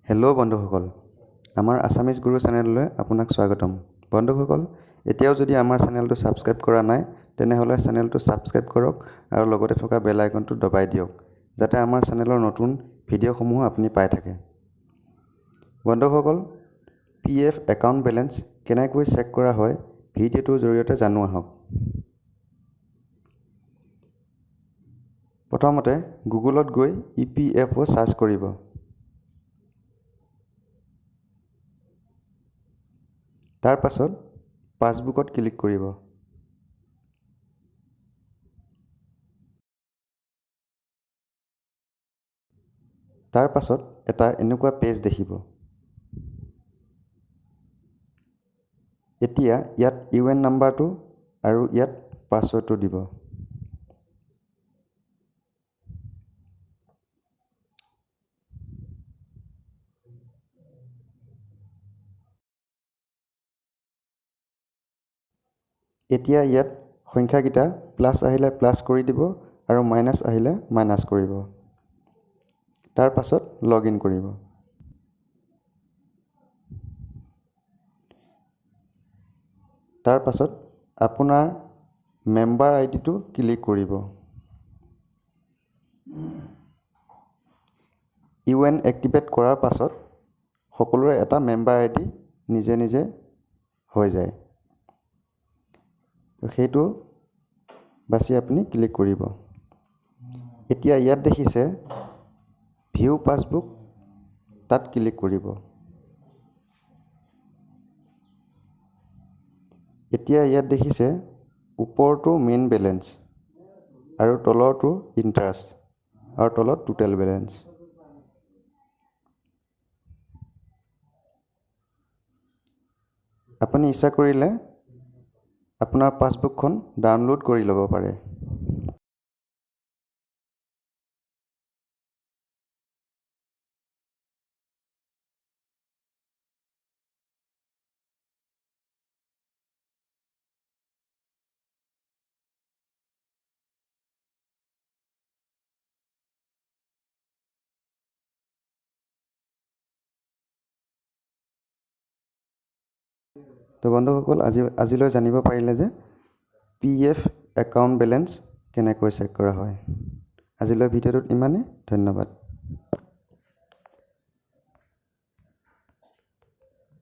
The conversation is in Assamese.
হেল্ল' বন্ধুসকল, আমাৰ আছামিজ গুৰু চেনেললৈ আপোনাক স্বাগতম। বন্ধুসকল, এতিয়াও যদি আমাৰ চেনেলটো ছাবস্ক্ৰাইব কৰা নাই তেনেহ'লে চেনেলটো ছাবস্ক্ৰাইব কৰক আৰু লগতে থকা বেল আইকনটো দবাই দিয়ক যাতে আমাৰ চেনেলৰ নতুন ভিডিঅ'সমূহ আপুনি পাই থাকে। বন্ধুসকল, PF একাউণ্ট বেলেঞ্চ কেনেকৈ চেক কৰা হয় ভিডিঅ'টোৰ জৰিয়তে জানো আহক। প্ৰথমতে গুগলত গৈ EPFO সাৰ্চ কৰিব। তাৰ পাছত পাছবুকত ক্লিক কৰিব। তাৰ পাছত এটা এনেকুৱা পেজ দেখিব। এতিয়া ইয়াত UN নাম্বাৰটো আৰু ইয়াত পাছৱৰ্ডটো দিব। এতিয়া ইয়াত সংখ্যাকেইটা প্লাছ আহিলে প্লাছ কৰি দিব আৰু মাইনাছ আহিলে মাইনাছ কৰিব। তাৰ পাছত লগ ইন কৰিব। তাৰ পাছত আপোনাৰ মেম্বাৰ আইডিটো ক্লিক কৰিব। UN এক্টিভেট কৰাৰ পাছত সকলোৰে এটা মেম্বাৰ আইডি নিজে নিজে হৈ যায়। সেইটো বাছি আপুনি ক্লিক কৰিব। এতিয়া ইয়াত দেখিছে ভিউ পাছবুক, তাত ক্লিক কৰিব। এতিয়া ইয়াত দেখিছে ওপৰটো মেইন বেলেঞ্চ আৰু তলৰটো ইণ্টাৰেষ্ট আৰু তলত টোটেল বেলেঞ্চ। আপুনি ইচ্ছা কৰিলে আপোনাৰ পাছবুকখন ডাউনলোড কৰি ল'ব পাৰে। তো বন্ধুসকল, আজিলৈ জানিব পাৰিলে যে PF একাউণ্ট বেলেঞ্চ কেনেকৈ চেক কৰা হয়। আজিলৈ ভিডিঅ'টোত ইমানেই। ধন্যবাদ।